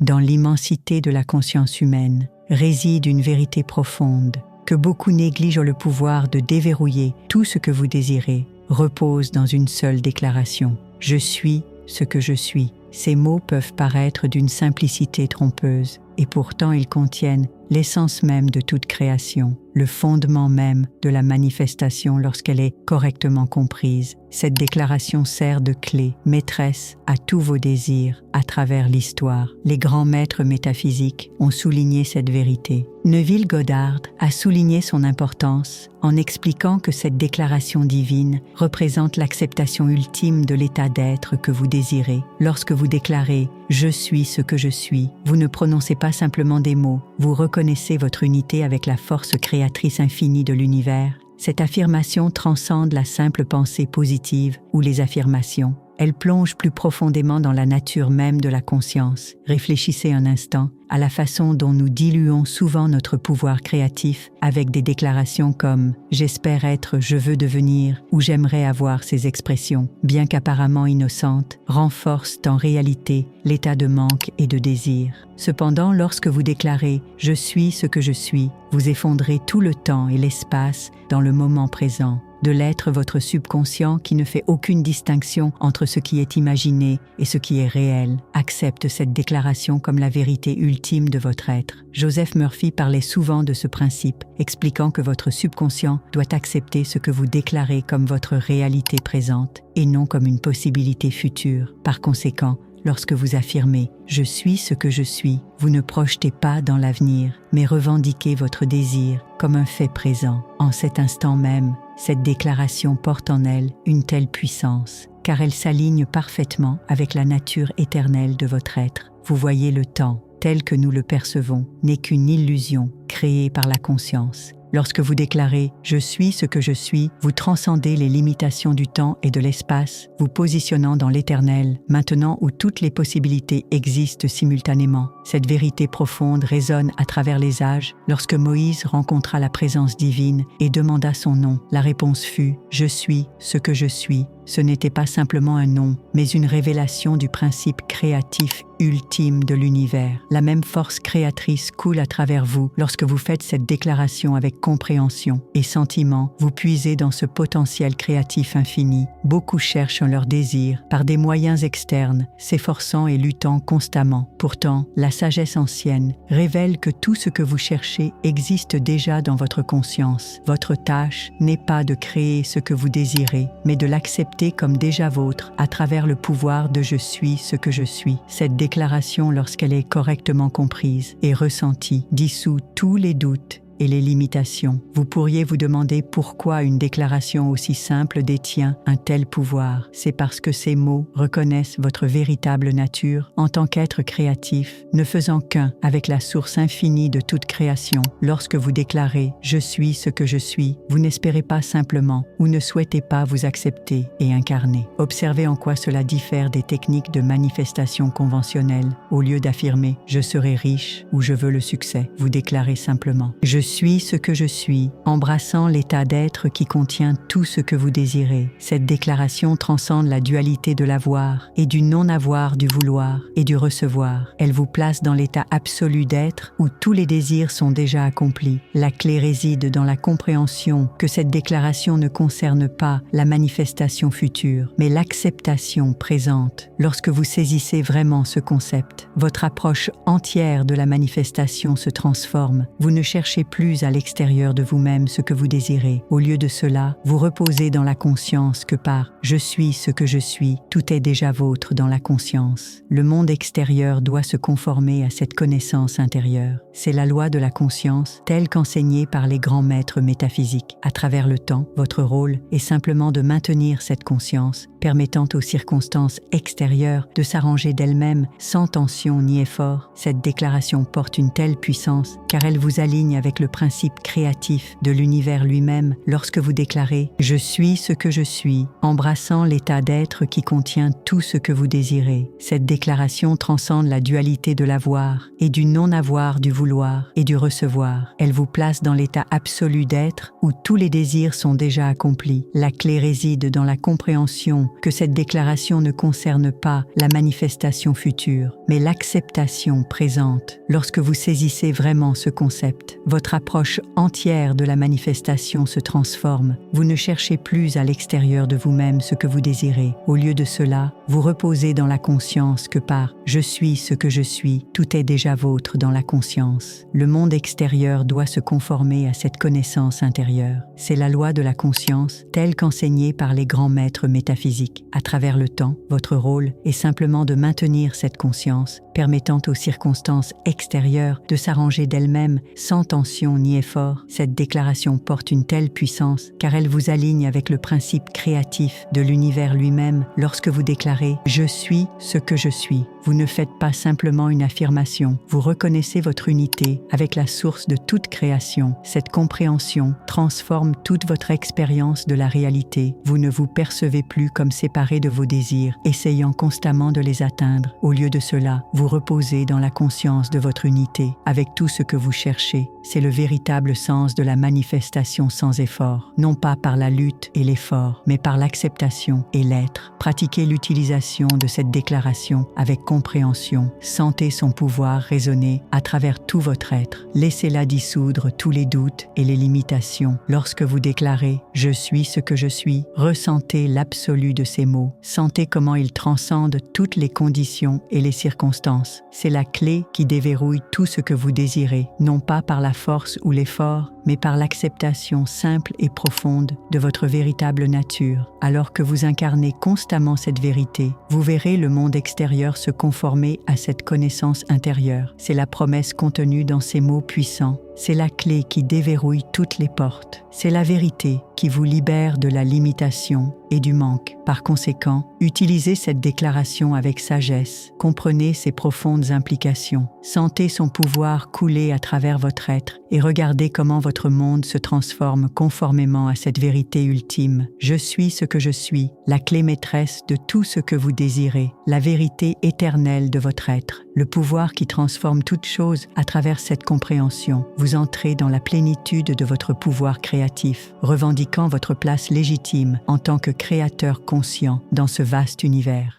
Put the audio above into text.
Dans l'immensité de la conscience humaine réside une vérité profonde que beaucoup négligent. Le pouvoir de déverrouiller tout ce que vous désirez repose dans une seule déclaration. Je suis ce que je suis. Ces mots peuvent paraître d'une simplicité trompeuse, et pourtant ils contiennent l'essence même de toute création, le fondement même de la manifestation lorsqu'elle est correctement comprise. Cette déclaration sert de clé maîtresse à tous vos désirs à travers l'histoire. Les grands maîtres métaphysiques ont souligné cette vérité. Neville Goddard a souligné son importance en expliquant que cette déclaration divine représente l'acceptation ultime de l'état d'être que vous désirez. Lorsque vous déclarez « Je suis ce que je suis », vous ne prononcez pas simplement des mots, vous reconnaissez votre unité avec la force créatrice infinie de l'univers. Cette affirmation transcende la simple pensée positive ou les affirmations. Elle plonge plus profondément dans la nature même de la conscience. Réfléchissez un instant à la façon dont nous diluons souvent notre pouvoir créatif avec des déclarations comme « j'espère être, je veux devenir » ou « j'aimerais avoir ». Ces expressions, bien qu'apparemment innocentes, renforcent en réalité l'état de manque et de désir. Cependant, lorsque vous déclarez « je suis ce que je suis », vous effondrez tout le temps et l'espace dans le moment présent. De l'être votre subconscient qui ne fait aucune distinction entre ce qui est imaginé et ce qui est réel, accepte cette déclaration comme la vérité ultime de votre être. Joseph Murphy parlait souvent de ce principe, expliquant que votre subconscient doit accepter ce que vous déclarez comme votre réalité présente et non comme une possibilité future. Par conséquent, lorsque vous affirmez « je suis ce que je suis », vous ne projetez pas dans l'avenir, mais revendiquez votre désir comme un fait présent. En cet instant même, cette déclaration porte en elle une telle puissance, car elle s'aligne parfaitement avec la nature éternelle de votre être. Vous voyez, le temps, tel que nous le percevons, n'est qu'une illusion créée par la conscience. Lorsque vous déclarez « je suis ce que je suis », vous transcendez les limitations du temps et de l'espace, vous positionnant dans l'éternel, maintenant où toutes les possibilités existent simultanément. Cette vérité profonde résonne à travers les âges. Lorsque Moïse rencontra la présence divine et demanda son nom, la réponse fut « je suis ce que je suis ». Ce n'était pas simplement un nom, mais une révélation du principe créatif ultime de l'univers. La même force créatrice coule à travers vous lorsque vous faites cette déclaration avec compréhension et sentiment. Vous puisez dans ce potentiel créatif infini. Beaucoup cherchent leur désir par des moyens externes, s'efforçant et luttant constamment. Pourtant, la sagesse ancienne révèle que tout ce que vous cherchez existe déjà dans votre conscience. Votre tâche n'est pas de créer ce que vous désirez, mais de l'accepter comme déjà vôtre à travers le pouvoir de « je suis ce que je suis ». Cette déclaration, lorsqu'elle est correctement comprise et ressentie, dissout tous les doutes et les limitations. Vous pourriez vous demander pourquoi une déclaration aussi simple détient un tel pouvoir. C'est parce que ces mots reconnaissent votre véritable nature en tant qu'être créatif, ne faisant qu'un avec la source infinie de toute création. Lorsque vous déclarez « je suis ce que je suis », vous n'espérez pas simplement ou ne souhaitez pas vous accepter et incarner. Observez en quoi cela diffère des techniques de manifestation conventionnelles. Au lieu d'affirmer « je serai riche » ou « je veux le succès », vous déclarez simplement « je suis ce que je suis », embrassant l'état d'être qui contient tout ce que vous désirez. Cette déclaration transcende la dualité de l'avoir et du non-avoir, du vouloir et du recevoir. Elle vous place dans l'état absolu d'être où tous les désirs sont déjà accomplis. La clé réside dans la compréhension que cette déclaration ne concerne pas la manifestation future, mais l'acceptation présente. Lorsque vous saisissez vraiment ce concept, votre approche entière de la manifestation se transforme. Vous ne cherchez plus à l'extérieur de vous-même ce que vous désirez. Au lieu de cela, vous reposez dans la conscience que par « je suis ce que je suis », tout est déjà vôtre dans la conscience. Le monde extérieur doit se conformer à cette connaissance intérieure. C'est la loi de la conscience telle qu'enseignée par les grands maîtres métaphysiques. À travers le temps, votre rôle est simplement de maintenir cette conscience, permettant aux circonstances extérieures de s'arranger d'elles-mêmes sans tension ni effort. Cette déclaration porte une telle puissance car elle vous aligne avec le principe créatif de l'univers lui-même lorsque vous déclarez « je suis ce que je suis », embrassant l'état d'être qui contient tout ce que vous désirez. Cette déclaration transcende la dualité de l'avoir et du non-avoir, du vouloir et du recevoir. Elle vous place dans l'état absolu d'être où tous les désirs sont déjà accomplis. La clé réside dans la compréhension attention que cette déclaration ne concerne pas la manifestation future, mais l'acceptation présente. Lorsque vous saisissez vraiment ce concept, votre approche entière de la manifestation se transforme. Vous ne cherchez plus à l'extérieur de vous-même ce que vous désirez. Au lieu de cela, vous reposez dans la conscience que par « je suis ce que je suis », tout est déjà vôtre dans la conscience. Le monde extérieur doit se conformer à cette connaissance intérieure. C'est la loi de la conscience, telle qu'enseignée par les grands maîtres métaphysiques. À travers le temps, votre rôle est simplement de maintenir cette conscience, permettant aux circonstances extérieures de s'arranger d'elles-mêmes sans tension ni effort. Cette déclaration porte une telle puissance car elle vous aligne avec le principe créatif de l'univers lui-même. Lorsque vous déclarez « Je suis ce que je suis », vous ne faites pas simplement une affirmation, vous reconnaissez votre unité avec la source de toute création. Cette compréhension transforme toute votre expérience de la réalité. Vous ne vous percevez plus comme séparé de vos désirs, essayant constamment de les atteindre. Au lieu de cela, vous reposez dans la conscience de votre unité avec tout ce que vous cherchez. C'est le véritable sens de la manifestation sans effort, non pas par la lutte et l'effort, mais par l'acceptation et l'être. Pratiquez l'utilisation de cette déclaration avec compréhension. Sentez son pouvoir résonner à travers tout votre être. Laissez-la dissoudre tous les doutes et les limitations. Lorsque vous déclarez « Je suis ce que je suis », ressentez l'absolu de ces mots. Sentez comment ils transcendent toutes les conditions et les circonstances. C'est la clé qui déverrouille tout ce que vous désirez, non pas par la force ou l'effort, mais par l'acceptation simple et profonde de votre véritable nature. Alors que vous incarnez constamment cette vérité, vous verrez le monde extérieur se conformer à cette connaissance intérieure. C'est la promesse contenue dans ces mots puissants. C'est la clé qui déverrouille toutes les portes. C'est la vérité qui vous libère de la limitation et du manque. Par conséquent, utilisez cette déclaration avec sagesse. Comprenez ses profondes implications. Sentez son pouvoir couler à travers votre être et regardez comment votre monde se transforme conformément à cette vérité ultime. Je suis ce que je suis, la clé maîtresse de tout ce que vous désirez, la vérité éternelle de votre être, le pouvoir qui transforme toute chose à travers cette compréhension. Vous entrez dans la plénitude de votre pouvoir créatif, revendiquant votre place légitime en tant que créateur conscient dans ce vaste univers.